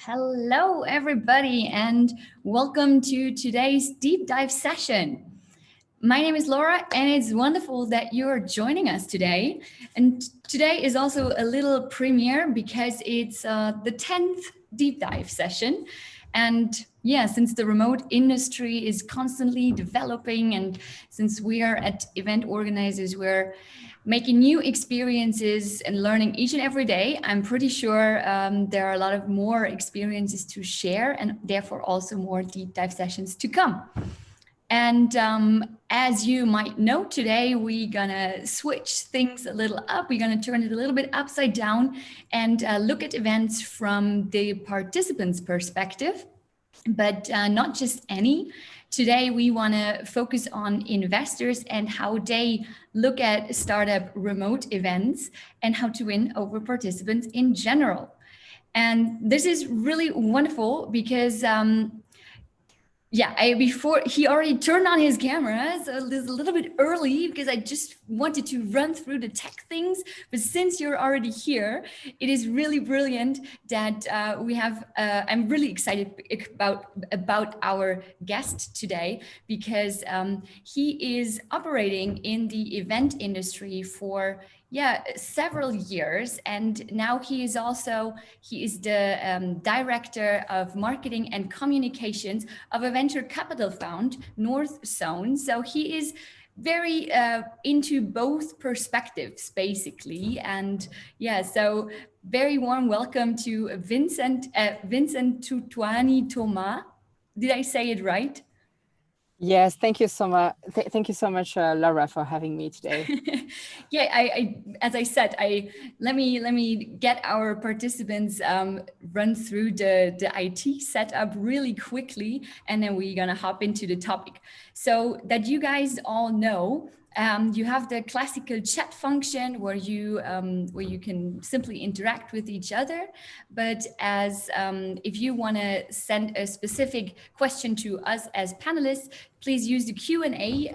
Hello, everybody, and welcome to today's deep dive session. My name is Laura, and it's wonderful that you're joining us today. And today is also a little premiere because it's the 10th deep dive session. And yeah, since the remote industry is constantly developing, and since we are at event organizers, we're making new experiences and learning each and every day. I'm pretty sure there are a lot of more experiences to share and therefore also more deep dive sessions to come. And as you might know, today we're gonna switch things a little up. We're gonna turn it a little bit upside down and look at events from the participants' perspective, but not just any. Today, we want to focus on investors and how they look at startup remote events and how to win over participants in general. And this is really wonderful because before he already turned on his camera, so it was a little bit early because I just wanted to run through the tech things. But since you're already here, it is really brilliant that we have. I'm really excited about our guest today because he is operating in the event industry for several years, and now he is the director of marketing and communications of a venture capital fund, North Zone. So he is very into both perspectives, basically. And so very warm welcome to Vincent Tutwani Thomas. Did I say it right? Yes, thank you so much. Thank you so much, Laura, for having me today. As I said, let me get our participants run through the IT setup really quickly, and then we're gonna hop into the topic. So that you guys all know, you have the classical chat function where you can simply interact with each other. But as if you want to send a specific question to us as panelists, please use the Q&A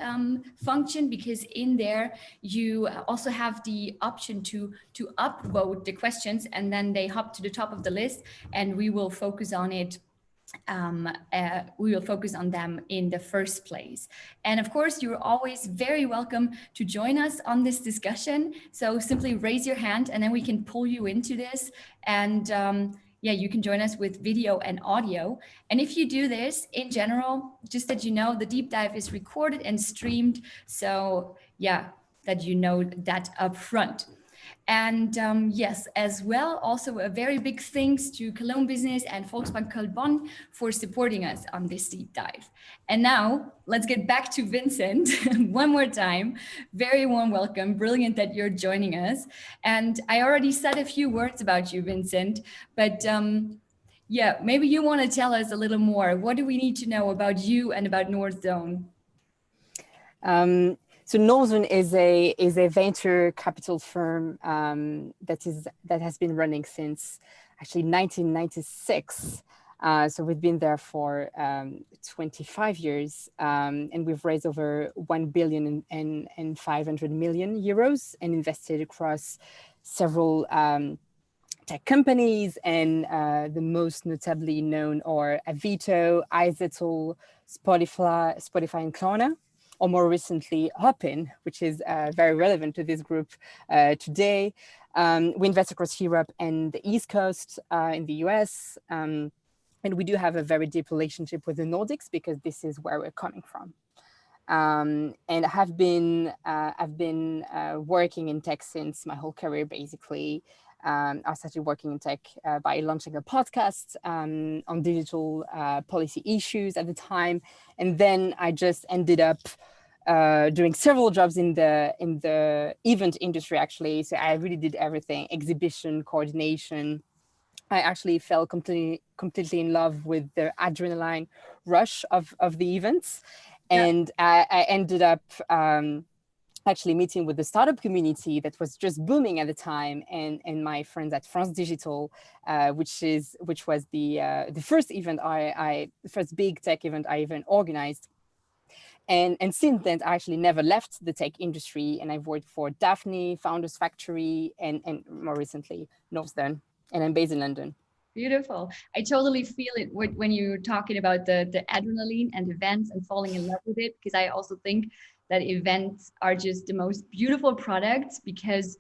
function, because in there you also have the option to upvote the questions, and then they hop to the top of the list, and we will focus on it. We will focus on them in the first place. And of course, you're always very welcome to join us on this discussion. So simply raise your hand and then we can pull you into this. And you can join us with video and audio. And if you do this in general, just that you know, the deep dive is recorded and streamed. So that you know that up front. And yes, as well, also a very big thanks to Cologne Business and Volksbank Köln-Bonn for supporting us on this deep dive. And now let's get back to Vincent one more time. Very warm welcome. Brilliant that you're joining us. And I already said a few words about you, Vincent, but maybe you want to tell us a little more. What do we need to know about you and about North Zone? So North Zone is a venture capital firm that has been running since actually 1996. So we've been there for 25 years, and we've raised over 1 billion and 500 million euros and invested across several tech companies, and the most notably known are Avito, iZettle, Spotify and Klarna, or more recently, Hopin, which is very relevant to this group today. We invest across Europe and the East Coast in the US. And we do have a very deep relationship with the Nordics because this is where we're coming from. And I've been working in tech since my whole career, basically. I started working in tech by launching a podcast on digital policy issues at the time, and then I just ended up doing several jobs in the event industry, actually. So I really did everything: exhibition, coordination. I actually fell completely in love with the adrenaline rush of the events, and I ended up actually meeting with the startup community that was just booming at the time, and my friends at France Digital, which was the first event the first big tech event I even organized. And since then, I actually never left the tech industry, and I've worked for Daphne, Founders Factory, and more recently, North Zone, and I'm based in London. Beautiful. I totally feel it when you're talking about the adrenaline and events and falling in love with it, because I also think that events are just the most beautiful products because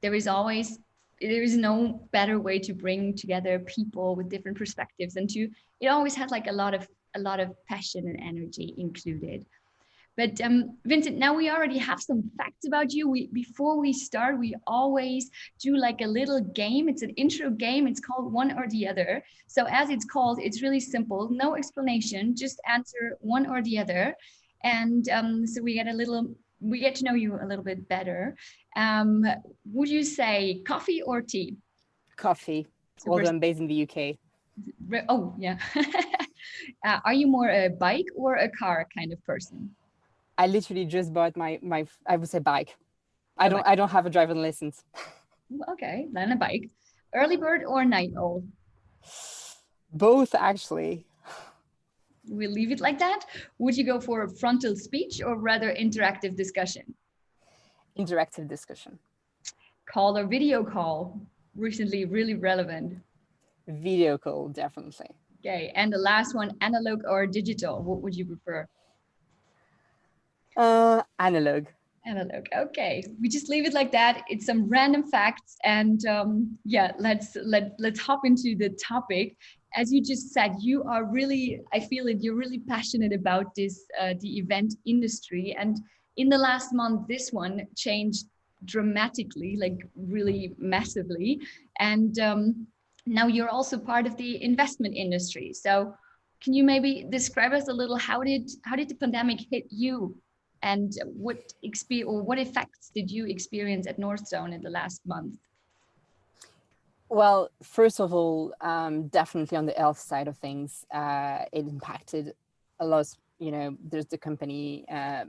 there is always there is no better way to bring together people with different perspectives and to it always has like a lot of passion and energy included. But Vincent, now we already have some facts about you. Before we start, we always do like a little game. It's an intro game. It's called One or the Other. So as it's called, it's really simple. No explanation. Just answer one or the other, and so we get to know you a little bit better. Um, would you say coffee or tea? Coffee, Super. although I'm based in the UK. Oh yeah. Are you more a bike or a car kind of person? I literally just bought my I would say bike. A bike. I don't have a driving license. Okay, then a bike. Early bird or night owl? Both actually. We'll leave it like that. Would you go for a frontal speech or rather interactive discussion? Interactive discussion. Call or video call? Recently, really relevant. Video call, definitely. Okay, and the last one, analog or digital? What would you prefer? Analog. Analog. Okay, we just leave it like that. It's some random facts, and yeah, let's hop into the topic. As you just said, you are really, I feel it, you're really passionate about this, the event industry, and in the last month, this one changed dramatically, like really massively, and now you're also part of the investment industry. So, can you maybe describe us a little how did the pandemic hit you? And what effects did you experience at Northzone in the last month? Well, first of all, definitely on the health side of things, it impacted a lot. You know, there's the company,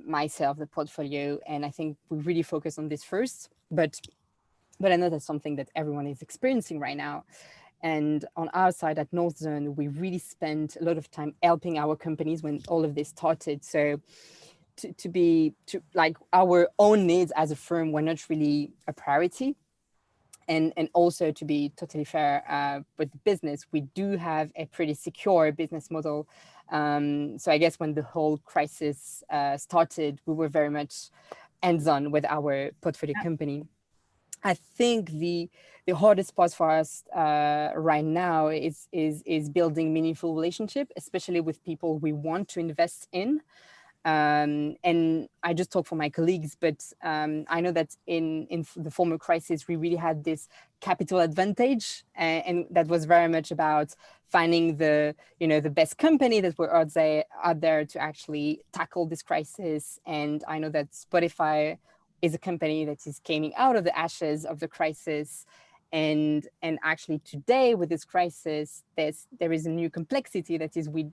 myself, the portfolio, and I think we really focus on this first. But I know that's something that everyone is experiencing right now. And on our side at Northzone, we really spent a lot of time helping our companies when all of this started. So to like our own needs as a firm were not really a priority. And also to be totally fair with the business, we do have a pretty secure business model. So I guess when the whole crisis started, we were very much hands-on with our portfolio company. I think the hardest part for us right now is building meaningful relationship, especially with people we want to invest in. And I just talk for my colleagues, but I know that in the former crisis, we really had this capital advantage, and that was very much about finding the best company that were out there to actually tackle this crisis. And I know that Spotify is a company that is coming out of the ashes of the crisis. And actually today with this crisis, there is a new complexity that is we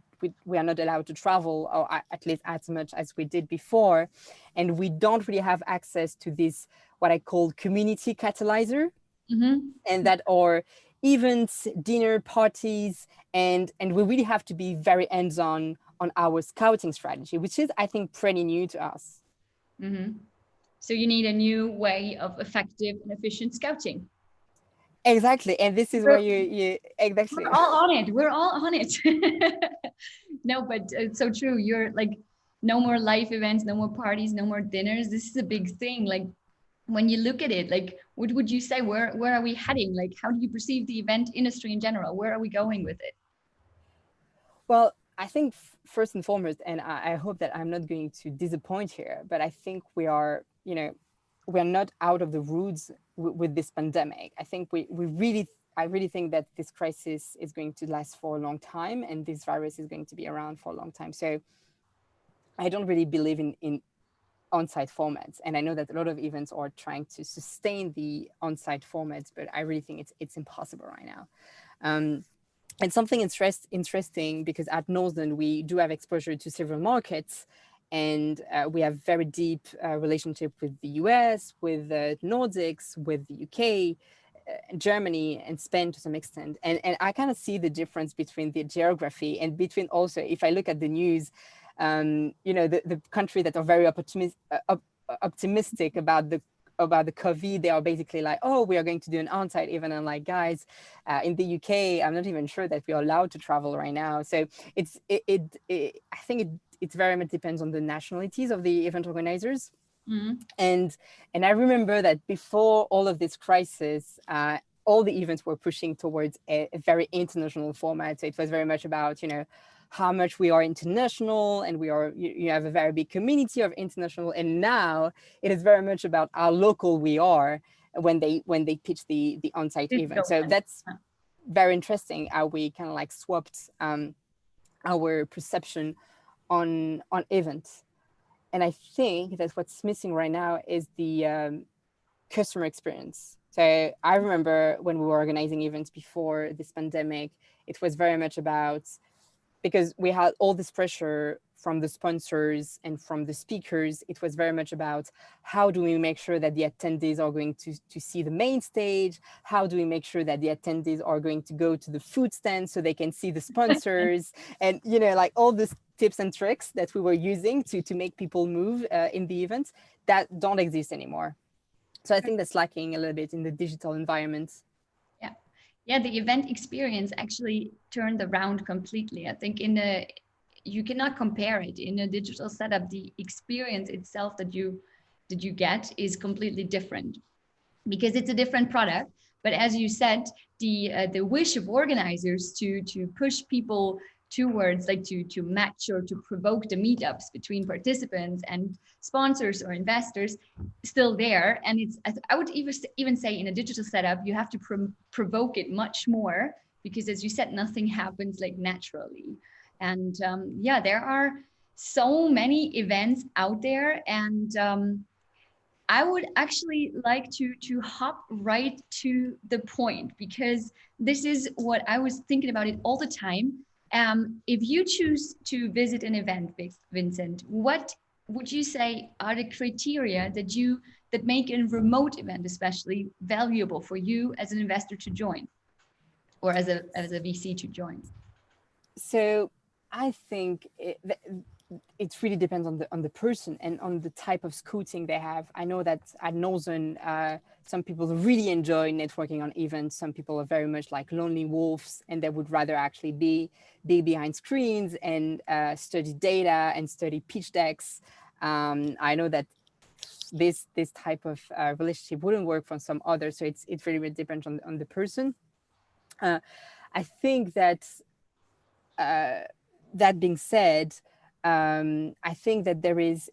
are not allowed to travel, or at least as much as we did before, and we don't really have access to this what I call community catalyzer, and that are events, dinner parties, and we really have to be very hands-on on our scouting strategy, which is I think pretty new to us. So you need a new way of effective and efficient scouting. Exactly, and this is where you exactly. We're all on it. We're all on it. No, but it's so true. You're like, no more live events, no more parties, no more dinners. This is a big thing. Like, when you look at it, like, what would you say? Where are we heading? Like, how do you perceive the event industry in general? Where are we going with it? Well, I think first and foremost, and I hope that I'm not going to disappoint here, but I think we are not out of the woods with this pandemic. I think I really think that this crisis is going to last for a long time, and this virus is going to be around for a long time. So I don't really believe in on-site formats. And I know that a lot of events are trying to sustain the on-site formats, but I really think it's impossible right now. And something interesting, because at Northzone, we do have exposure to several markets, and we have very deep relationship with the US, with the Nordics, with the UK, Germany, and Spain to some extent. And I kind of see the difference between the geography and between also, if I look at the news, the countries that are very optimistic about the about the COVID, they are basically like, oh, we are going to do an on-site event. I'm like, guys, in the UK, I'm not even sure that we are allowed to travel right now. So I think it very much depends on the nationalities of the event organizers. Mhm. And I remember that before all of this crisis, all the events were pushing towards a very international format. So it was very much about, how much we are international, and you have a very big community of international. And now it is very much about how local we are when they pitch the on-site event. So that's very interesting how we kind of like swapped our perception on events. And I think that what's missing right now is the customer experience. So I remember when we were organizing events before this pandemic, it was very much about, because we had all this pressure from the sponsors and from the speakers, it was very much about how do we make sure that the attendees are going to see the main stage? How do we make sure that the attendees are going to go to the food stand so they can see the sponsors? And, like all these tips and tricks that we were using to make people move in the events that don't exist anymore. So I think that's lacking a little bit in the digital environment. Yeah, the event experience actually turned around completely. I think you cannot compare it in a digital setup. The experience itself that you get is completely different because it's a different product. But as you said, the wish of organizers to push people towards, like, to match or to provoke the meetups between participants and sponsors or investors still there. And it's, I would even say, in a digital setup you have to provoke it much more, because as you said, nothing happens like naturally. And yeah, there are so many events out there. And I would actually like to hop right to the point, because this is what I was thinking about it all the time. If you choose to visit an event, Vincent, what would you say are the criteria that make a remote event especially valuable for you as an investor to join, or as a VC to join? So I think it really depends on the person and on the type of scouting they have. I know that at Northern, some people really enjoy networking on events. Some people are very much like lonely wolves, and they would rather actually be behind screens and study data and study pitch decks. I know that this type of relationship wouldn't work for some others. So it really depends on the person. I think that that being said, I think that there is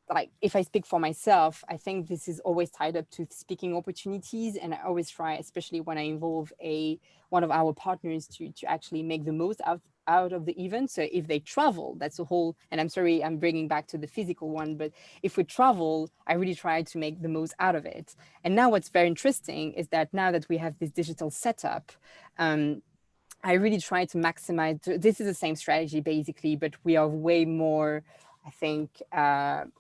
like, if I speak for myself, I think this is always tied up to speaking opportunities. And I always try, especially when I involve one of our partners, to actually make the most out of the event. So if they travel, that's a whole, and I'm sorry, I'm bringing back to the physical one, but if we travel, I really try to make the most out of it. And now what's very interesting is that now that we have this digital setup, I really try to maximize. This is the same strategy basically, but we are way more, I think,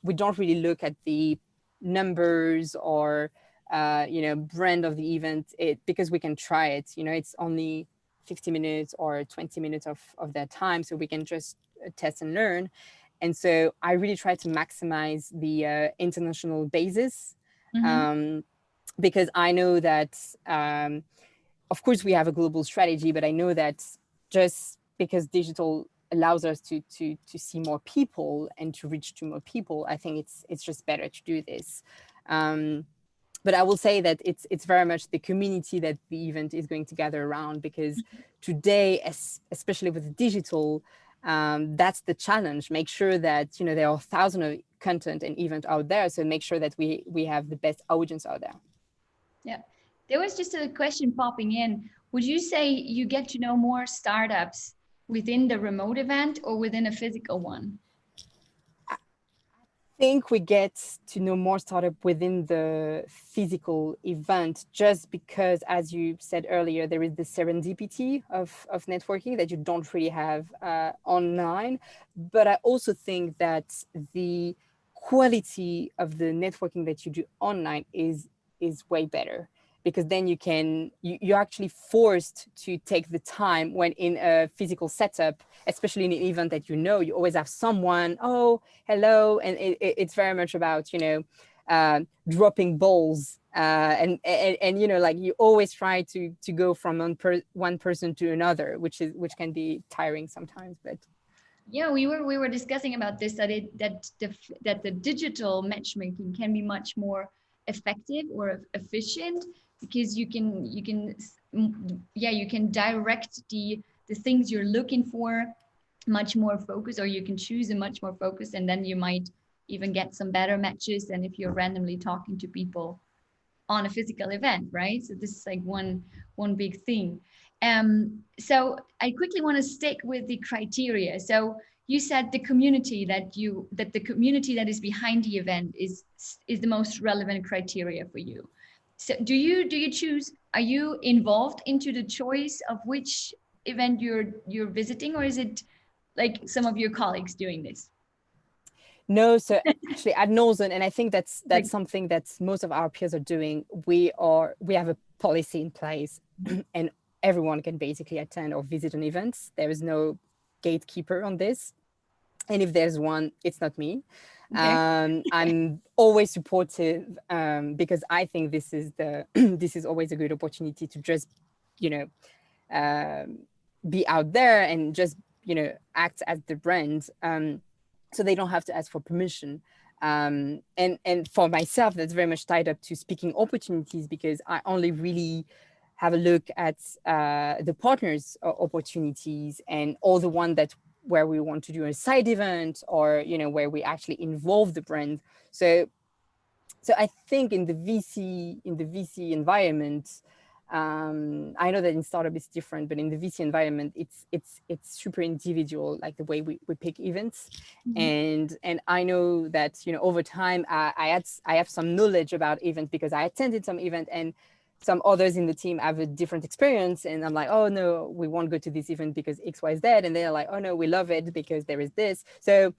we don't really look at the numbers or, brand of the event, because we can try it. It's only 50 minutes or 20 minutes of their time, so we can just test and learn. And so I really try to maximize the international basis, because I know that, of course, we have a global strategy, but I know that just because digital allows us to see more people and to reach to more people, I think it's just better to do this. But I will say that it's very much the community that the event is going to gather around, because today, especially with digital, that's the challenge. Make sure that there are thousands of content and event out there, so make sure that we have the best audience out there. Yeah. There was just a question popping in. Would you say you get to know more startups within the remote event or within a physical one? I think we get to know more startup within the physical event, just because, as you said earlier, there is the serendipity of networking that you don't really have online. But I also think that the quality of the networking that you do online is way better, because then you're actually forced to take the time, when in a physical setup, especially in an event that you always have someone, oh, hello. And it's very much about, dropping balls, and you know, like you always try to go from one person to another, which can be tiring sometimes. But yeah, we were discussing about this, that the digital matchmaking can be much more effective or efficient, because you can direct the things you're looking for much more focused, or you can choose a much more focused, and then you might even get some better matches than if you're randomly talking to people on a physical event, right? So this is like one big thing. So I quickly want to stick with the criteria. So you said the community that the community that is behind the event is the most relevant criteria for you. So do you choose? Are you involved into the choice of which event you're visiting, or is it like some of your colleagues doing this? no, so actually at Northern, and I think that's Like, something that most of our peers are doing. We have a policy in place, and everyone can basically attend or visit an event. There is no gatekeeper on this, and if there's one, it's not me. okay. I'm always supportive, because I think this is this is always a good opportunity to just, you know, be out there and just, you know, act as the brand. So they don't have to ask for permission. And for myself, that's very much tied up to speaking opportunities, because I only really have a look at the partners opportunities, and all the one that where we want to do a side event, or, you know, where we actually involve the brand. So I think in the VC environment, I know that in startup it's different, but in the VC environment, it's super individual, like the way we pick events. Mhm. And I know that, you know, over time, I have some knowledge about events because I attended some event, and some others in the team have a different experience, and I'm like, oh no, we won't go to this event because XYZ, and they're like, oh no, we love it because there is this. So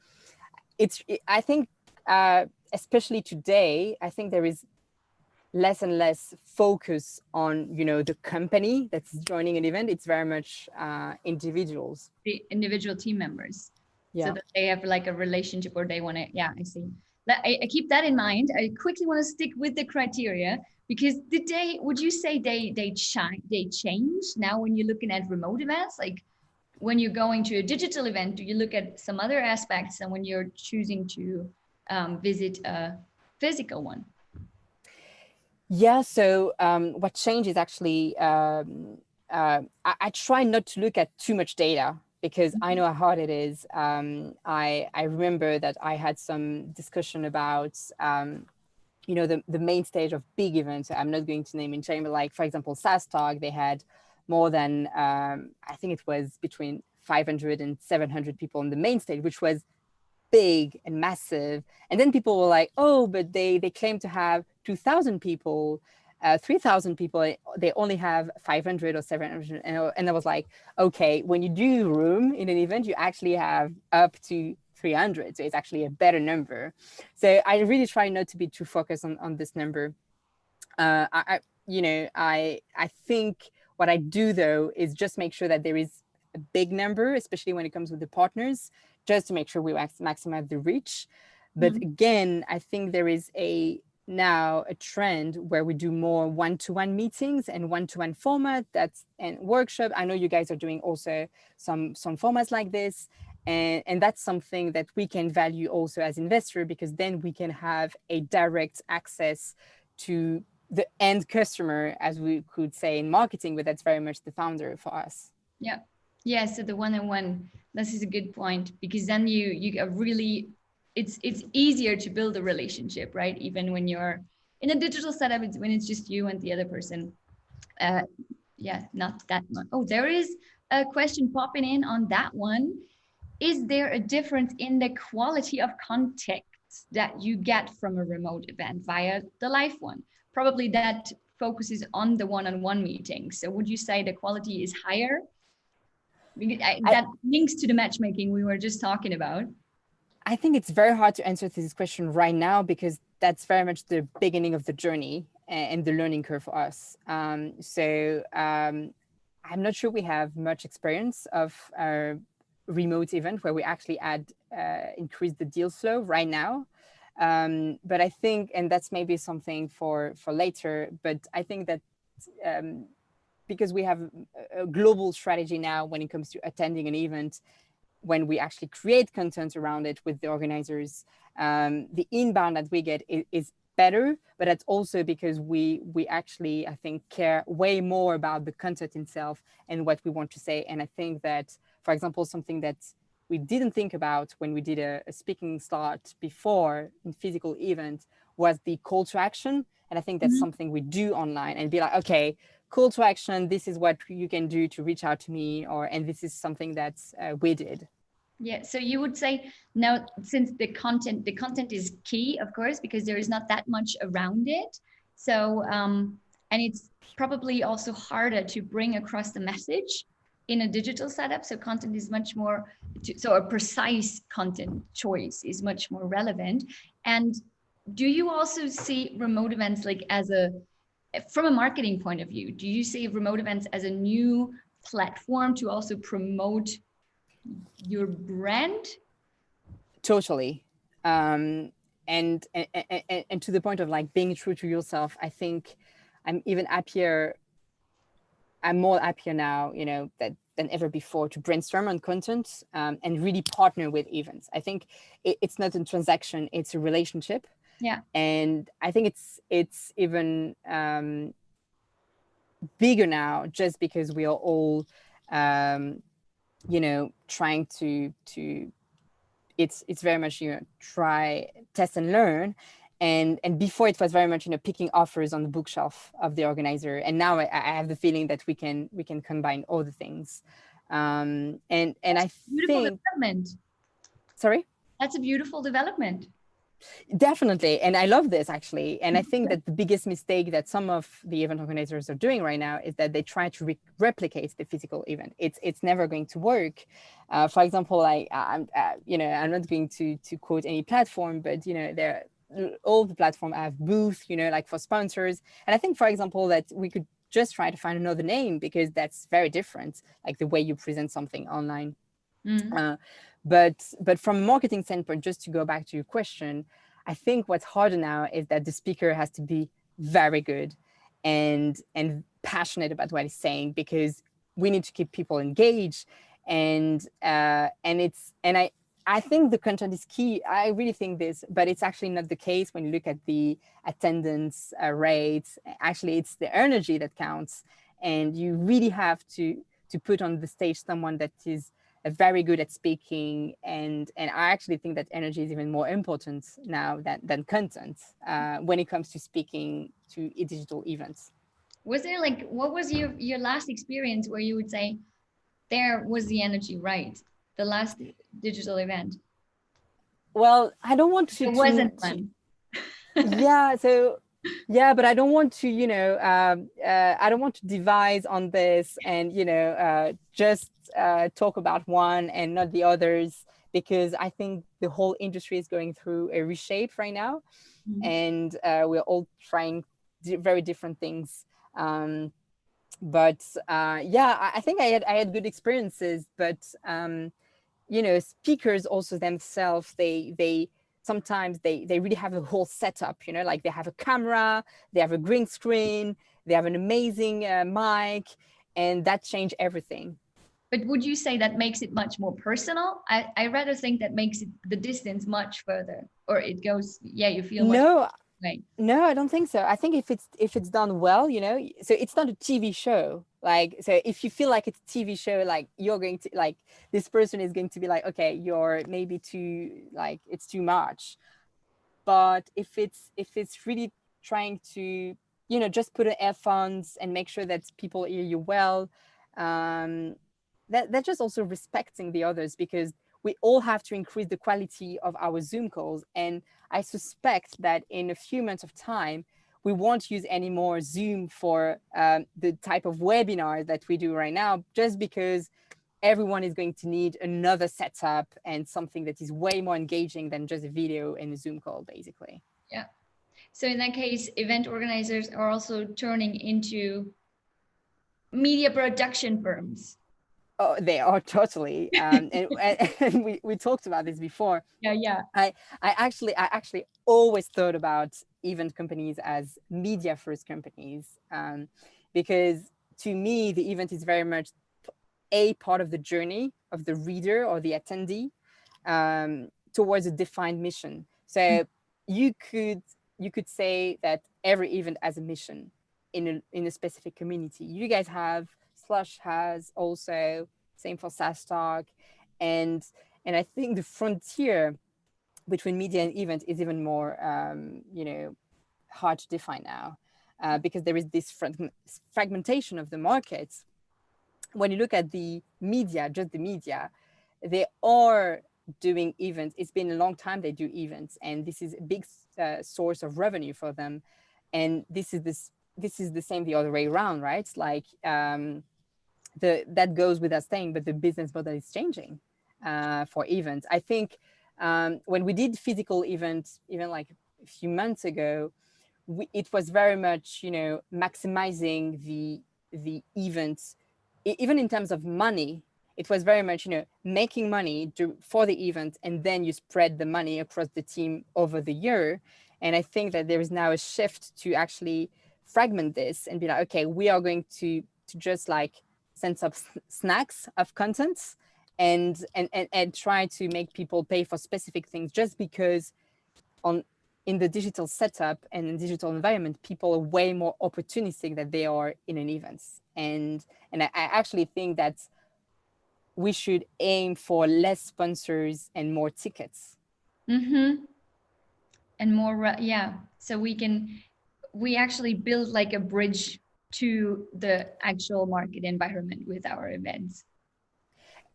I think, especially today, I think there is less and less focus on, you know, the company that's joining an event. It's very much individuals. The individual team members, so Yeah. that they have like a relationship, or they want to, yeah, I see. I keep that in mind. I quickly want to stick with the criteria, because would you say they change now when you're looking at remote events? Like, when you're going to a digital event, do you look at some other aspects than when you're choosing to visit a physical one? Yeah. So what changed is actually, I try not to look at too much data, because I know how hard it is. I remember that I had some discussion about, you know, the main stage of big events. I'm not going to name in shame, but like, for example, SaaS Talk, they had more than, I think it was between 500 and 700 people on the main stage, which was big and massive. And then people were like, oh, but they claim to have 2,000 people, 3,000 people. They only have 500 or 700. And I was like, okay, when you do room in an event, you actually have up to 300. So it's actually a better number. So I really try not to be too focused on this number. You know, I think what I do though is just make sure that there is a big number, especially when it comes with the partners, just to make sure we maximize the reach. But Mhm. again, I think there is now a trend where we do more one-to-one meetings and one-to-one format, and workshop. I know you guys are doing also some formats like this, and that's something that we can value also as investor, because then we can have a direct access to the end customer, as we could say in marketing, but that's very much the founder for us. Yeah. Yeah. So the one-on-one, this is a good point, because then you get really, it's easier to build a relationship, right? Even when you're in a digital setup, it's when it's just you and the other person. Uh, yeah, not that much. Oh, there is a question popping in on that one. Is there a difference in the quality of context that you get from a remote event via the live one? Probably that focuses on the one-on-one meeting. So would you say the quality is higher? I, That links to the matchmaking we were just talking about. I think it's very hard to answer this question right now, because that's very much the beginning of the journey and the learning curve for us. I'm not sure we have much experience of a remote event where we actually increase the deal flow right now. But I think, and that's maybe something for later, but I think that because we have a global strategy now when it comes to attending an event, when we actually create content around it with the organizers, the inbound that we get is better, but that's also because we actually, I think, care way more about the content itself and what we want to say. And I think that, for example, something that we didn't think about when we did a speaking slot before in physical events was the call to action. And I think that's something we do online and be like, okay, call to action, this is what you can do to reach out to me, and this is something that we did. Yeah, so you would say now, since the content is key, of course, because there is not that much around it. So, and it's probably also harder to bring across the message in a digital setup. So content is much more, so a precise content choice is much more relevant. And do you also see remote events like from a marketing point of view, do you see remote events as a new platform to also promote your brand? Totally. And to the point of like being true to yourself, I think I'm even happier. I'm more happier now, than ever before to brainstorm on content and really partner with events. I think it's not a transaction, it's a relationship. Yeah. And I think it's even bigger now just because we are all, trying to it's very much, try, test and learn. And before it was very much, picking offers on the bookshelf of the organizer. And now I have the feeling that we can combine all the things. And I beautiful think development. Sorry? That's a beautiful development. Definitely. And I love this actually. And I think that the biggest mistake that some of the event organizers are doing right now is that they try to replicate the physical event. It's never going to work. For example, I'm not going to quote any platform, but all the platforms have booths, like for sponsors. And I think, for example, that we could just try to find another name because that's very different, like the way you present something online. But from a marketing standpoint, just to go back to your question, I think what's harder now is that the speaker has to be very good and passionate about what he's saying, because we need to keep people engaged. And I think the content is key. I really think this, but it's actually not the case when you look at the attendance rates. Actually, it's the energy that counts, and you really have to put on the stage someone that is very good at speaking, and I actually think that energy is even more important now than content when it comes to speaking to digital events. Was there what was your last experience where you would say there was the energy right, the last digital event? Well, I don't want to. It wasn't fun. Yeah, so yeah, but I don't want to, I don't want to devise on this and, just talk about one and not the others, because I think the whole industry is going through a reshape right now. And we're all trying very different things. But yeah, I think I had good experiences, but, speakers also themselves, they sometimes they really have a whole setup, like they have a camera, they have a green screen, they have an amazing mic, and that changed everything. But would you say that makes it much more personal? I rather think that makes the distance much further, or it goes, you feel much No, I don't think so. I think if it's done well, so it's not a TV show. So if you feel like it's a TV show, like you're going to this person is going to be like, okay, you're maybe too, it's too much. But if it's really trying to, just put in earphones and make sure that people hear you well, that's just also respecting the others, because we all have to increase the quality of our Zoom calls. And I suspect that in a few months of time, we won't use any more Zoom for the type of webinar that we do right now, just because everyone is going to need another setup and something that is way more engaging than just a video and a Zoom call, basically. Yeah. So in that case, event organizers are also turning into media production firms. Oh, they are totally. And we talked about this before. Yeah, yeah. I actually always thought about event companies as media first companies, because to me the event is very much a part of the journey of the reader or the attendee, towards a defined mission. So you could you could say that every event has a mission in a specific community. You guys have, Slush has also, same for SaaS Talk, and I think the frontier between media and event is even more, hard to define now, because there is this fragmentation of the markets. When you look at the media, just the media, they are doing events. It's been a long time they do events, and this is a big source of revenue for them. And this is the same the other way around, right? It's like, that goes without saying, but the business model is changing for events. I think, when we did physical events, even like a few months ago, it was very much, maximizing the events, even in terms of money. It was very much, making money for the event, and then you spread the money across the team over the year. And I think that there is now a shift to actually fragment this and be like, okay, we are going to just like send some snacks of content, and try to make people pay for specific things, just because on in the digital setup and in digital environment, people are way more opportunistic than they are in an event. And I actually think that we should aim for less sponsors and more tickets. Mm-hmm. And more, yeah. So we actually build like a bridge to the actual market environment with our events.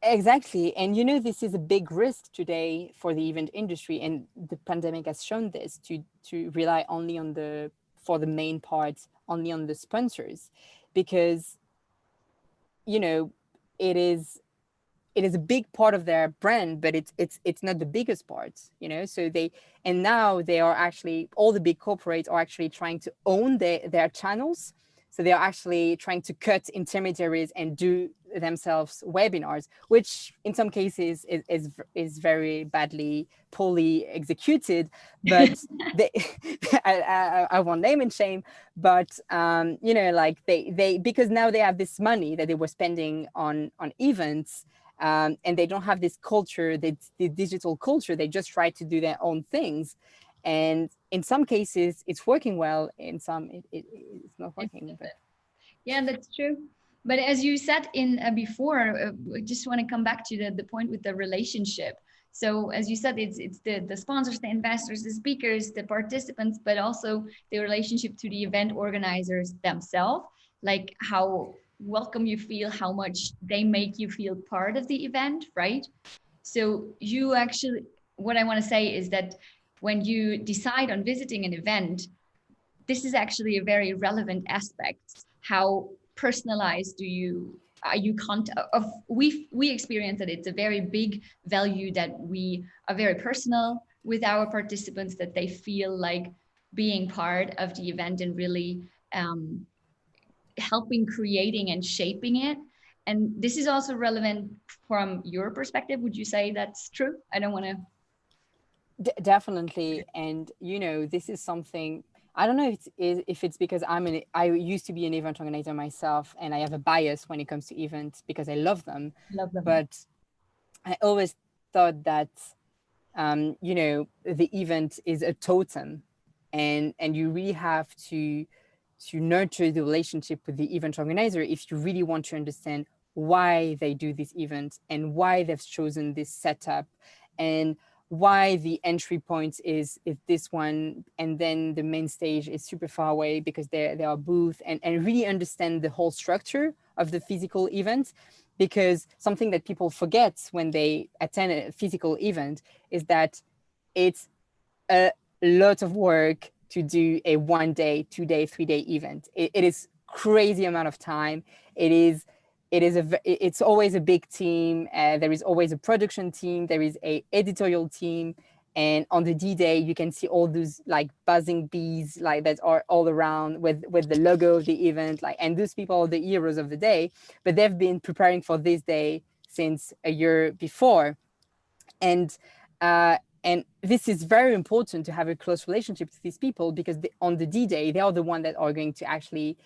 Exactly. And this is a big risk today for the event industry, and the pandemic has shown this, to rely only on for the main part, only on the sponsors, because it is a big part of their brand, but it's not the biggest part. So now they are actually, all the big corporates are actually trying to own their channels. So they are actually trying to cut intermediaries and do themselves webinars, which in some cases is very badly, poorly executed. But they, I won't name and shame, but like they because now they have this money that they were spending on events, and they don't have this culture, the digital culture. They just try to do their own things, and in some cases it's working well, in some it's not working. But yeah, that's true. But as you said in before, I just want to come back to the point with the relationship. So as you said, it's the sponsors, the investors, the speakers, the participants, but also the relationship to the event organizers themselves, like how welcome you feel, how much they make you feel part of the event, right? So you actually, what I want to say is that when you decide on visiting an event, this is actually a very relevant aspect. How personalized do you are you of we experience that it's a very big value that we are very personal with our participants, that they feel like being part of the event and really helping creating and shaping it. And this is also relevant from your perspective. Would you say that's true? I don't want to. Definitely. And this is something, I don't know if it's because I used to be an event organizer myself, and I have a bias when it comes to events because I love them. Love them. But I always thought that the event is a totem, and you really have to nurture the relationship with the event organizer if you really want to understand why they do this event, and why they've chosen this setup, and why the entry point is this one, and then the main stage is super far away because there are booths, and really understand the whole structure of the physical event. Because something that people forget when they attend a physical event is that it's a lot of work to do a 1 day, 2 day, 3 day event. It is crazy amount of time. It's always a big team. There is always a production team. There is a editorial team, And on the D-Day, you can see all those like buzzing bees like that are all around with the logo of the event. Like, and those people are the heroes of the day, but they've been preparing for this day since a year before. And and this is very important to have a close relationship with these people, because on the D-Day, they are the one that are going to actually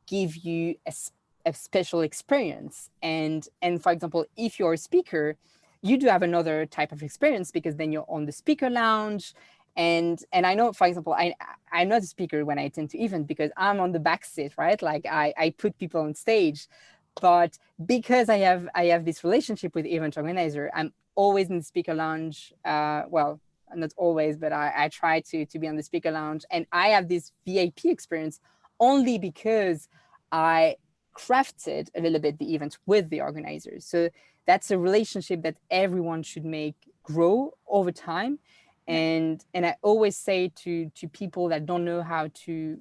give you a special experience. And for example, if you're a speaker, you do have another type of experience, because then you're on the speaker lounge. And I know, for example, I'm not a speaker when I attend to event, because I'm on the back seat, right? Like I put people on stage. But because I have this relationship with event organizer, I'm always in the speaker lounge. Well, not always, but I try to be on the speaker lounge. And I have this VIP experience only because I crafted a little bit the event with the organizers. So that's a relationship that everyone should make grow over time. And I always say to people that don't know how to,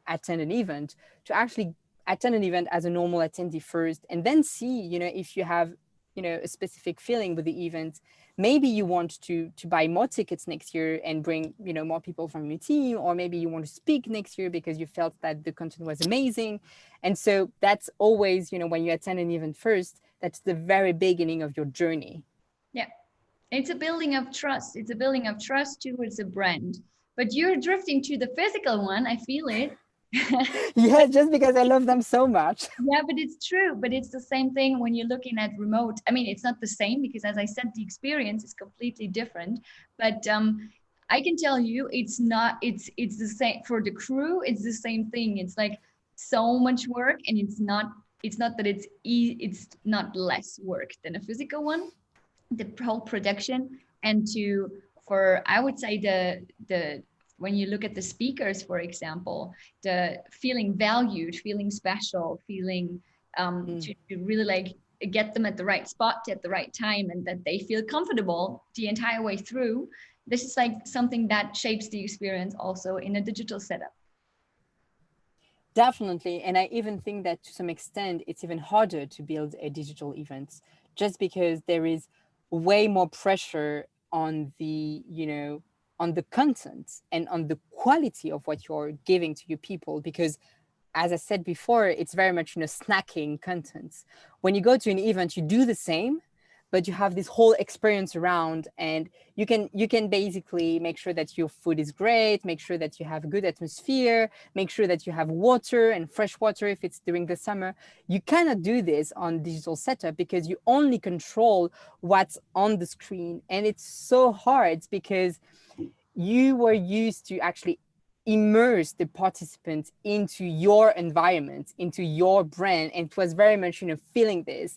attend an event, to actually attend an event as a normal attendee first, and then see, if you have, a specific feeling with the event. Maybe you want to buy more tickets next year and bring, more people from your team, or maybe you want to speak next year because you felt that the content was amazing. And so that's always, when you attend an event first, that's the very beginning of your journey. Yeah. It's a building of trust. It's a building of trust towards a brand. But you're drifting to the physical one. I feel it. Yeah, just because I love them so much. Yeah, but it's true. But it's the same thing when you're looking at remote. I mean, it's not the same, because as I said, the experience is completely different. But I can tell you, it's not. It's the same for the crew. It's the same thing. It's like so much work, and it's not. It's not that it's not less work than a physical one. The whole production, and for I would say the when you look at the speakers, for example, the feeling valued, feeling special, feeling to really like get them at the right spot at the right time, and that they feel comfortable the entire way through. This is like something that shapes the experience also in a digital setup. Definitely. And I even think that to some extent, it's even harder to build a digital event, just because there is way more pressure on the, on the content and on the quality of what you're giving to your people. Because as I said before, it's very much, snacking content. When you go to an event, you do the same, but you have this whole experience around, and you can basically make sure that your food is great, make sure that you have a good atmosphere, make sure that you have water and fresh water if it's during the summer. You cannot do this on digital setup, because you only control what's on the screen. And it's so hard, because you were used to actually immerse the participants into your environment, into your brand, and it was very much, feeling this.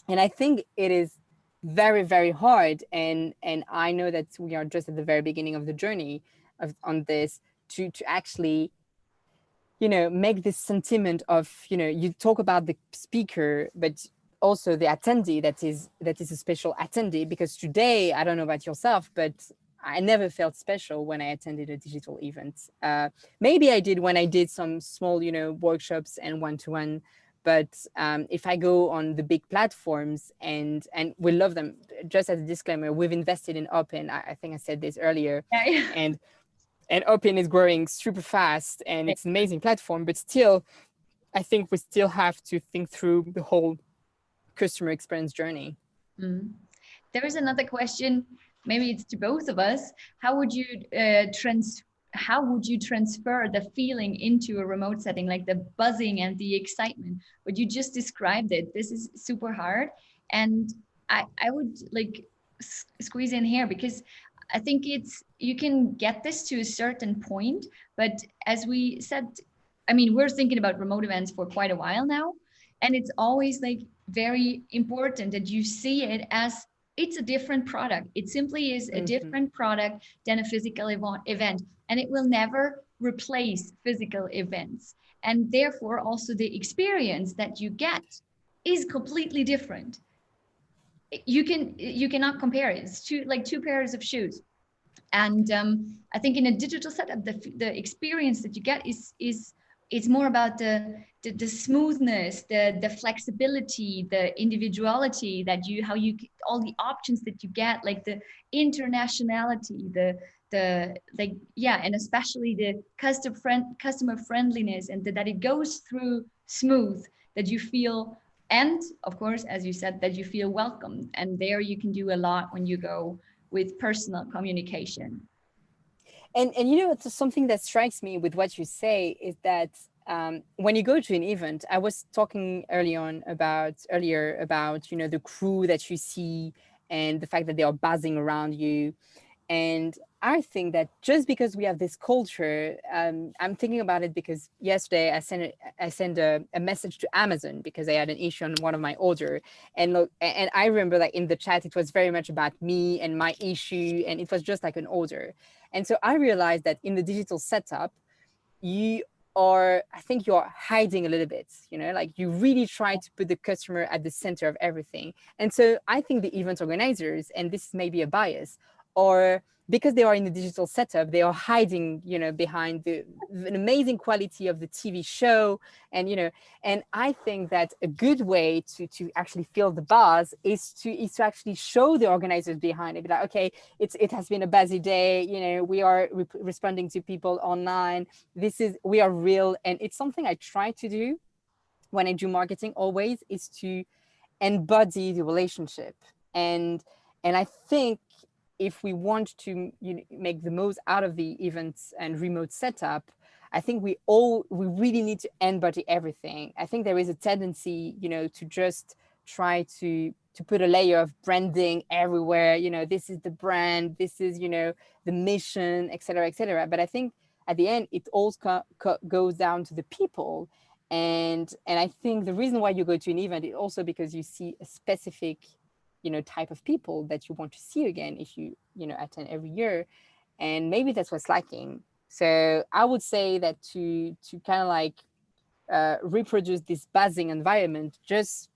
And I think it is very, very hard. And I know that we are just at the very beginning of the journey on this, to actually, make this sentiment of, you talk about the speaker, but also the attendee that is a special attendee. Because today, I don't know about yourself, but I never felt special when I attended a digital event. Maybe I did when I did some small, workshops and one-to-one. But if I go on the big platforms, and we love them, just as a disclaimer, we've invested in Open. I think I said this earlier. Yeah. And Open is growing super fast, and it's an amazing platform. But still, I think we still have to think through the whole customer experience journey. There is another question. Maybe it's to both of us. How would you transfer the feeling into a remote setting, like the buzzing and the excitement? Would you just describe it? This is super hard. And I would like squeeze in here, because I think you can get this to a certain point, but as we said, I mean, we're thinking about remote events for quite a while now, and it's always like very important that you see it as it's a different product. It simply is a different product than a physical event, and it will never replace physical events. And therefore, also the experience that you get is completely different. You cannot compare it. It's two pairs of shoes. And I think in a digital setup, the experience that you get is it's more about the smoothness, the flexibility, the individuality that you, how you, all the options that you get, like the internationality, the like, yeah, and especially the customer friendliness, and that it goes through smooth, that you feel, and of course, as you said, that you feel welcome. And there you can do a lot when you go with personal communication. And you know, it's something that strikes me with what you say is that when you go to an event, I was talking earlier about, you know, the crew that you see and the fact that they are buzzing around you. And I think that just because we have this culture, I'm thinking about it because yesterday I sent a message to Amazon because I had an issue on one of my order. And look, and I remember like in the chat, it was very much about me and my issue, and it was just like an order. And so I realized that in the digital setup, you I think you're hiding a little bit, you know, like you really try to put the customer at the center of everything. And so I think the event organizers, and this may be a bias, or because they are in the digital setup, they are hiding, you know, behind the amazing quality of the TV show. And, you know, and I think that a good way to actually feel the buzz is to actually show the organizers behind it. Be like, okay, it has been a busy day, you know, we are responding to people online. We are real. And it's something I try to do when I do marketing always, is to embody the relationship. And I think if we want to, you know, make the most out of the events and remote setup, I think we really need to embody everything. I think there is a tendency, you know, to just try to put a layer of branding everywhere. You know, this is the brand, this is, you know, the mission, et cetera, et cetera. But I think at the end, it all goes down to the people. And I think the reason why you go to an event is also because you see a specific, you know, type of people that you want to see again if you know, attend every year. And maybe that's what's lacking. So I would say that to kind of like reproduce this buzzing environment, just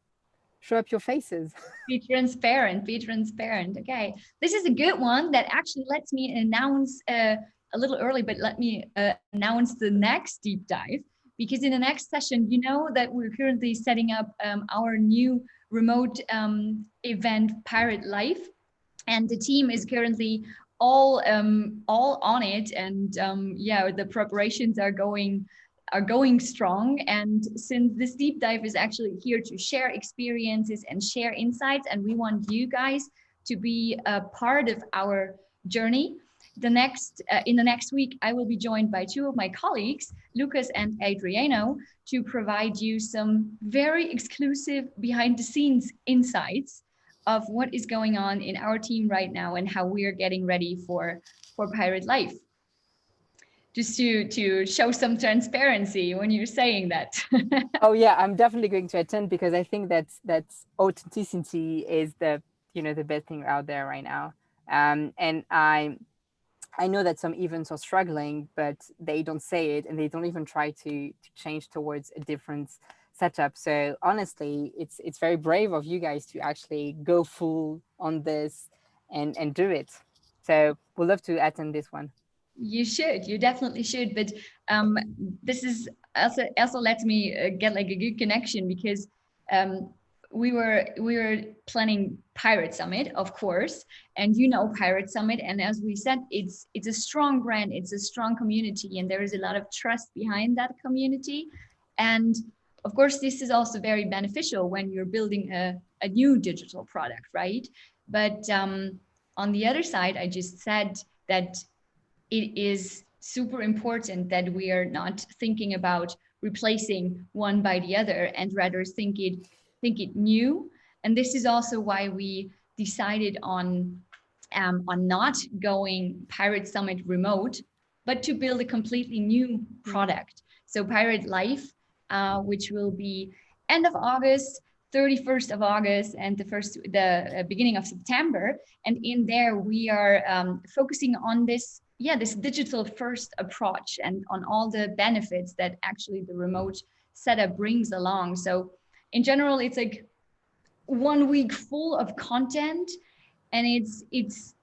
show up your faces. Be transparent, be transparent. Okay, this is a good one that actually lets me announce a little early, but let me announce the next deep dive. Because in the next session, you know that we're currently setting up our new remote event, Pirate Life, and the team is currently all on it. And yeah, the preparations are going strong. And since this deep dive is actually here to share experiences and share insights, and we want you guys to be a part of our journey, in the next week, I will be joined by two of my colleagues, Lucas and Adriano, to provide you some very exclusive behind the scenes insights of what is going on in our team right now and how we are getting ready for Pirate Life. Just to show some transparency when you're saying that. Oh yeah, I'm definitely going to attend because I think that's authenticity is the, you know, the best thing out there right now. And I know that some events are struggling, but they don't say it and they don't even try to change towards a different setup. So honestly, it's very brave of you guys to actually go full on this and do it. So we'd love to attend this one. You definitely should. But this is also lets me get like a good connection, because we were planning Pirate Summit, of course, and you know Pirate Summit, and as we said, it's a strong brand, it's a strong community, and there is a lot of trust behind that community. And of course, this is also very beneficial when you're building a new digital product, right? But on the other side, I just said that it is super important that we are not thinking about replacing one by the other, and rather think it new. And this is also why we decided on not going Pirate Summit remote, but to build a completely new product. So Pirate Life, which will be end of August, 31st of August, and the beginning of September. And in there, we are focusing on this digital first approach and on all the benefits that actually the remote setup brings along. So in general, it's like 1 week full of content, and it's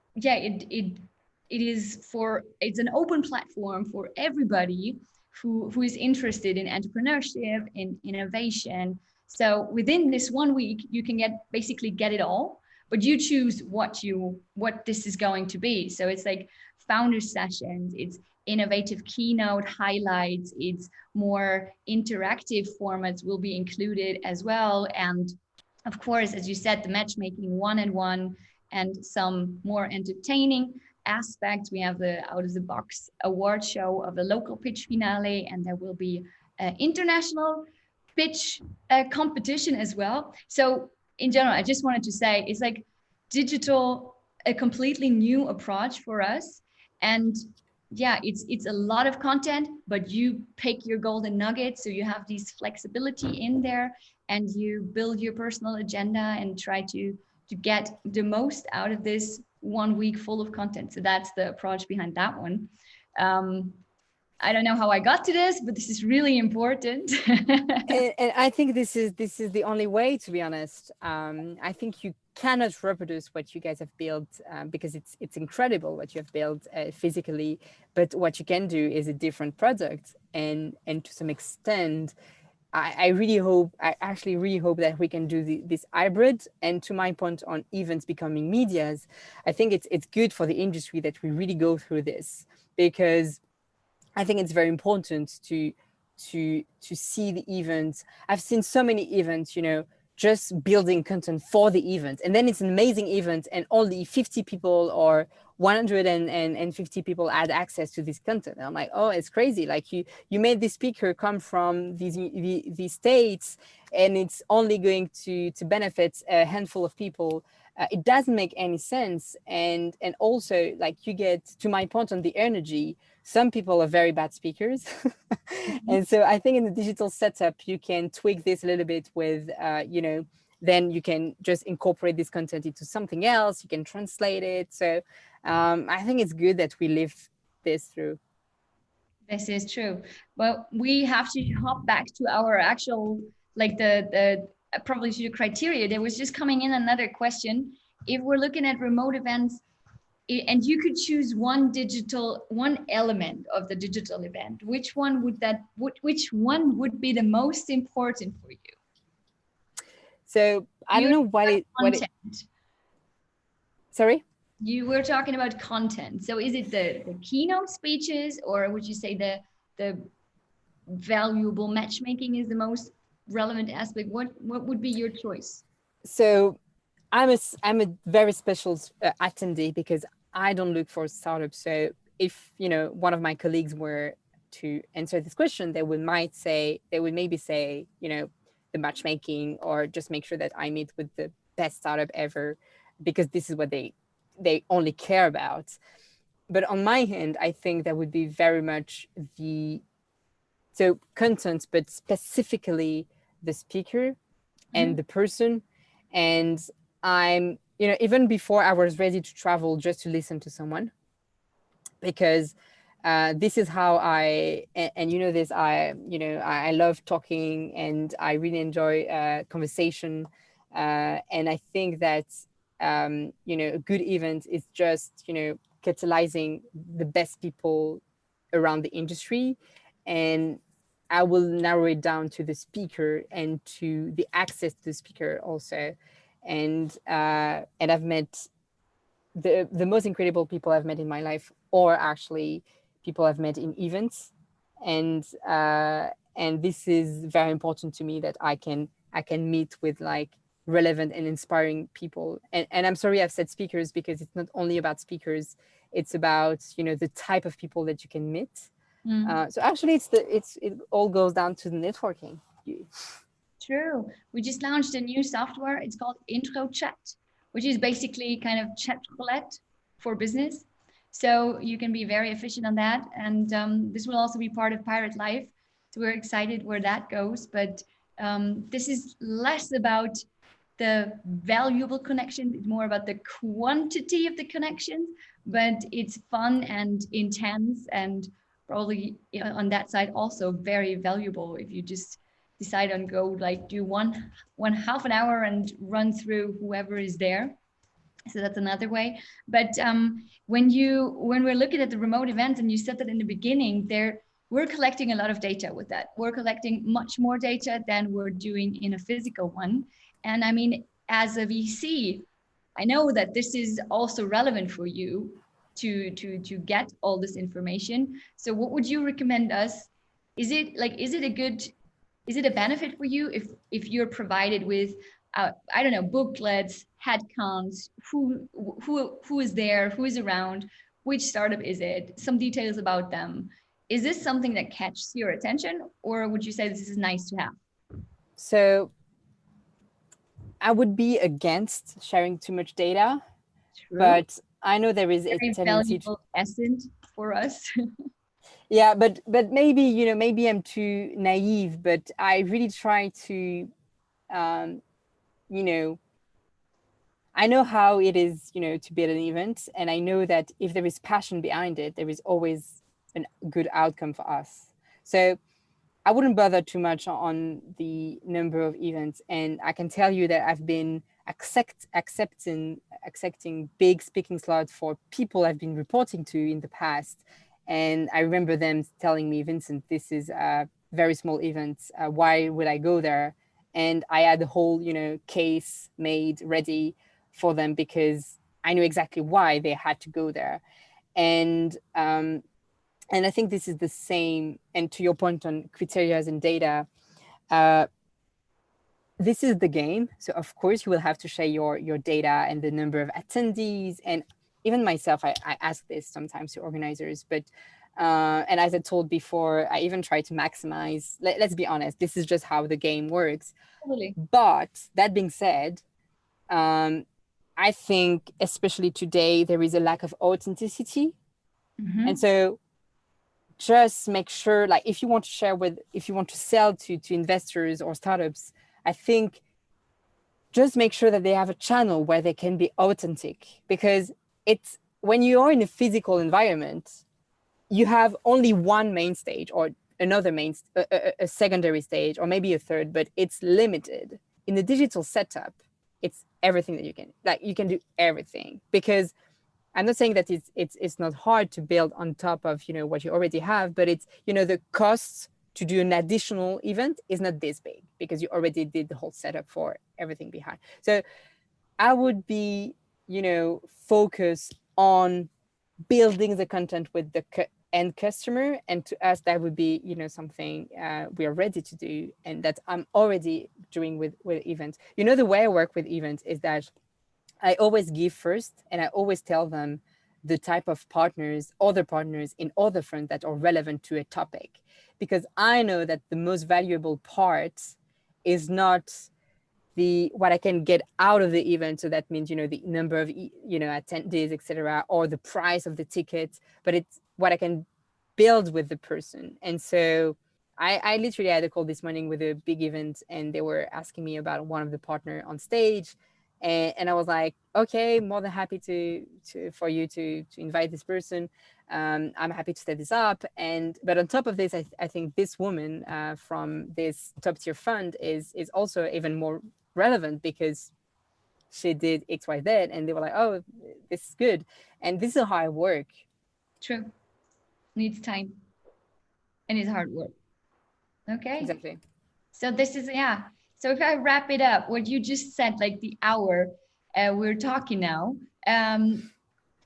an open platform for everybody who is interested in entrepreneurship, in innovation. So within this 1 week, you can basically get it all, but you choose what this is going to be. So it's like founder sessions, it's innovative keynote highlights, it's more interactive formats will be included as well. And of course, as you said, the matchmaking one-on-one and some more entertaining aspects. We have the out of the box award show of the local pitch finale, and there will be international pitch competition as well. So in general, I just wanted to say it's like digital, a completely new approach for us. And yeah, it's a lot of content, but you pick your golden nuggets. So you have these flexibility in there, and you build your personal agenda and try to get the most out of this 1 week full of content. So that's the approach behind that one. I don't know how I got to this, but this is really important. And I think this is the only way, to be honest. I think you cannot reproduce what you guys have built because it's incredible what you have built physically. But what you can do is a different product, and to some extent, I actually really hope that we can do this hybrid. And to my point on events becoming medias, I think it's good for the industry that we really go through this, because I think it's very important to see the events. I've seen so many events, just building content for the event, and then it's an amazing event, and only 50 people or 150 people had access to this content. And I'm like, oh, it's crazy. Like you made this speaker come from these states, and it's only going to benefit a handful of people. It doesn't make any sense. And also, like, you get to my point on the energy. Some people are very bad speakers. And so I think in the digital setup, you can tweak this a little bit with, then you can just incorporate this content into something else. You can translate it. So I think it's good that we live this through. This is true. But we have to hop back to our actual, like the probably to the criteria. There was just coming in another question. If we're looking at remote events, and you could choose one element of the digital event, which one would be the most important for you? So I don't know what it. Sorry? You were talking about content. So is it the keynote speeches, or would you say the valuable matchmaking is the most relevant aspect? What would be your choice? So I'm a very special attendee, because I don't look for startups. So if one of my colleagues were to answer this question, they would maybe say the matchmaking, or just make sure that I meet with the best startup ever, because this is what they only care about. But on my end, I think that would be very much so content, but specifically the speaker and the person. And I'm, even before I was ready to travel just to listen to someone, because this is how and this, I love talking, and I really enjoy conversation. And I think that, a good event is just, catalyzing the best people around the industry. And I will narrow it down to the speaker and to the access to the speaker also. And I've met the most incredible people I've met in my life, or actually people I've met in events. And this is very important to me, that I can meet with like relevant and inspiring people. And I'm sorry I've said speakers, because it's not only about speakers, it's about the type of people that you can meet. So actually it all goes down to the networking. True. We just launched a new software. It's called Intro Chat, which is basically kind of chat roulette for business. So you can be very efficient on that. And this will also be part of Pirate Life. So we're excited where that goes. But this is less about the valuable connections. It's more about the quantity of the connections, but it's fun and intense, and probably on that side also very valuable if you just decide on go like do one half an hour and run through whoever is there. So that's another way. But when we're looking at the remote events, and you said that in the beginning, there we're collecting a lot of data with that. We're collecting much more data than we're doing in a physical one. And I mean, as a VC, I know that this is also relevant for you to get all this information. So what would you recommend us? Is it a benefit for you if you're provided with I don't know, booklets, headcounts, who is there, who is around, which startup is it, some details about them. Is this something that catches your attention, or would you say this is nice to have? So I would be against sharing too much data, True. but I know there is Very a tendency valuable asset for us. Yeah, but maybe, you know, maybe I'm too naive, but I really try to, you know, I know how it is, you know, to build an event, and I know that if there is passion behind it, there is always a good outcome for us. So I wouldn't bother too much on the number of events, and I can tell you that I've been accepting big speaking slots for people I've been reporting to in the past, and I remember them telling me, Vincent, this is a very small event. Why would I go there? And I had the whole, you know, case made ready for them because I knew exactly why they had to go there, and I think this is the same. And to your point on criteria and data, this is the game. So of course you will have to share your data and the number of attendees. And even myself, I ask this sometimes to organizers, but and as I told before, I even try to maximize, let's be honest, this is just how the game works. Totally. But that being said, I think especially today, there is a lack of authenticity. Mm-hmm. And so just make sure, like, if you want to sell to investors or startups, I think just make sure that they have a channel where they can be authentic, because it's when you are in a physical environment, you have only one main stage or another a secondary stage or maybe a third, but it's limited. In the digital setup, it's everything that you can do everything, because I'm not saying that it's not hard to build on top of, you know, what you already have, but it's, you know, the costs to do an additional event is not this big because you already did the whole setup for everything behind. So I would be, you know, focus on building the content with the end customer, and to us that would be, you know, something we are ready to do, and that I'm already doing with events. You know, the way I work with events is that I always give first, and I always tell them the type of other partners in other fronts that are relevant to a topic, because I know that the most valuable part is not what I can get out of the event. So that means, you know, the number of, you know, attendees, etc., or the price of the ticket, but it's what I can build with the person. And so I literally had a call this morning with a big event, and they were asking me about one of the partner on stage. And I was like, okay, more than happy for you to invite this person. I'm happy to set this up. But on top of this, I think this woman from this top tier fund is also even more relevant, because she did X, Y, Z, and they were like, oh, this is good. And this is how I work. True. Needs time. And it's hard work. Okay. Exactly. So this is, yeah. So if I wrap it up, what you just said, like the hour we're talking now,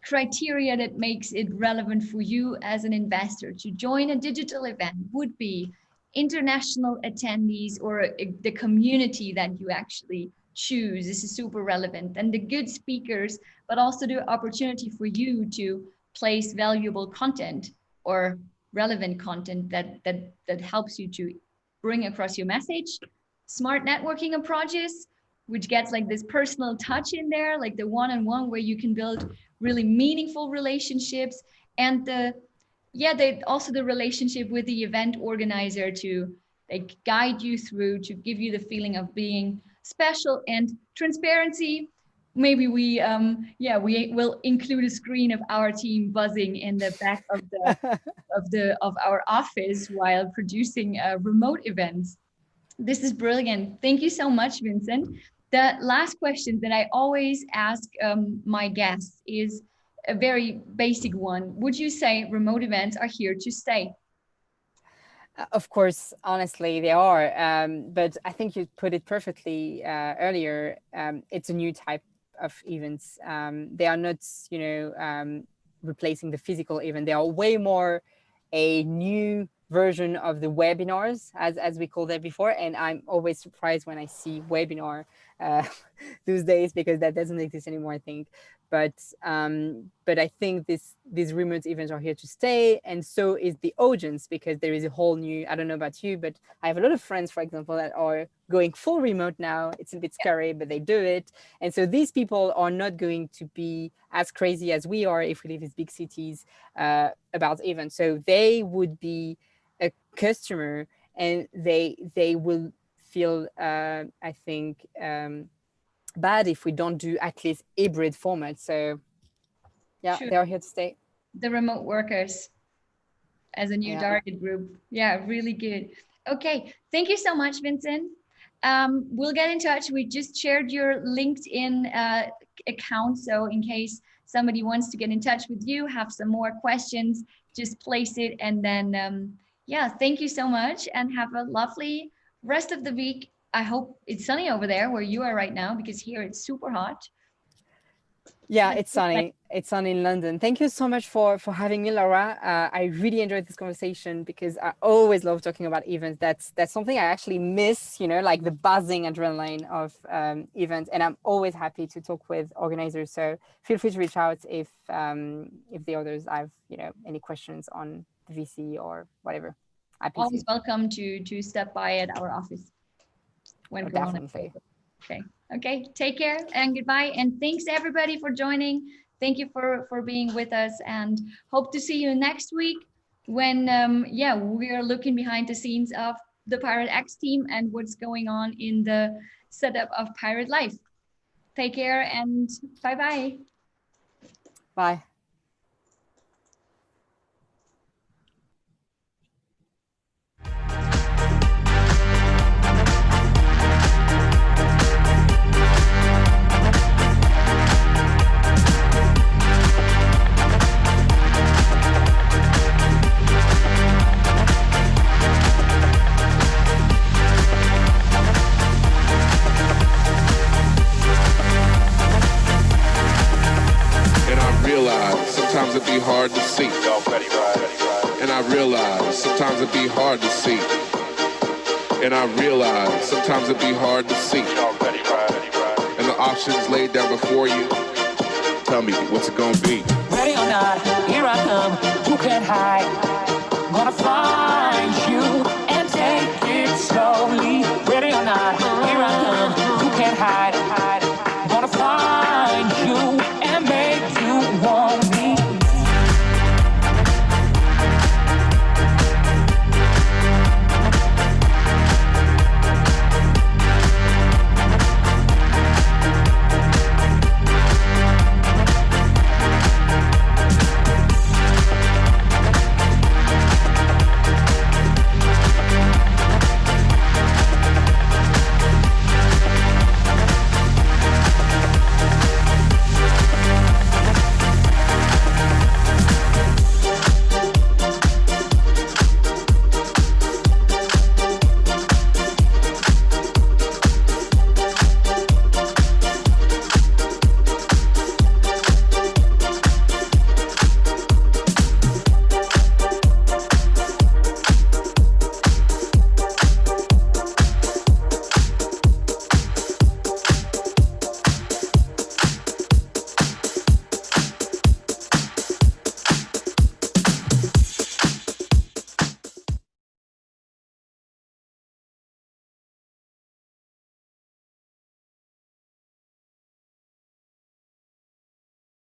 criteria that makes it relevant for you as an investor to join a digital event would be international attendees, or the community that you actually choose. This is super relevant, and the good speakers, but also the opportunity for you to place valuable content or relevant content that helps you to bring across your message. Smart networking approaches, which gets like this personal touch in there, like the one-on-one where you can build really meaningful relationships, and also the relationship with the event organizer to like guide you through, to give you the feeling of being special. And transparency, maybe we will include a screen of our team buzzing in the back of our office while producing remote events. This is brilliant. Thank you so much, Vincent. The last question that I always ask my guests is a very basic one. Would you say remote events are here to stay? Of course, honestly, they are. But I think you put it perfectly earlier. It's a new type of events. They are not, replacing the physical event. They are way more a new version of the webinars, as we called it before. And I'm always surprised when I see webinar uh, these days, because that doesn't exist anymore, I think. But I think these remote events are here to stay, and so is the audience, because there is a whole new, I don't know about you, but I have a lot of friends, for example, that are going full remote now. It's a bit scary, but they do it. And so these people are not going to be as crazy as we are if we live in big cities about events. So they would be a customer, and they will feel, I think, bad if we don't do at least hybrid format. So yeah, Sure. they are here to stay. The remote workers as a new target group. Yeah, really good. Okay, thank you so much, Vincent. We'll get in touch. We just shared your LinkedIn account, so in case somebody wants to get in touch with you, have some more questions, just place it. And then, yeah, thank you so much, and have a lovely rest of the week. I hope it's sunny over there where you are right now, because here it's super hot. Yeah, it's sunny. It's sunny in London. Thank you so much for having me, Laura. I really enjoyed this conversation, because I always love talking about events. That's something I actually miss, like the buzzing adrenaline of events. And I'm always happy to talk with organizers. So feel free to reach out if the others have any questions on the VC or whatever. Always welcome to step by at our office when Corona. Definitely. Okay, take care and goodbye. And thanks everybody for joining. Thank you for being with us, and hope to see you next week when, we are looking behind the scenes of the Pirate X team and what's going on in the setup of Pirate Life. Take care and bye-bye. Bye. Sometimes it be hard to see. And I realize sometimes it be hard to see. And I realize sometimes it be hard to see. And the options laid down before you. Tell me, what's it gonna be? Ready or not, here I come. You can't hide. Gonna find you and take it slowly. Ready or not, here I come. You can't hide.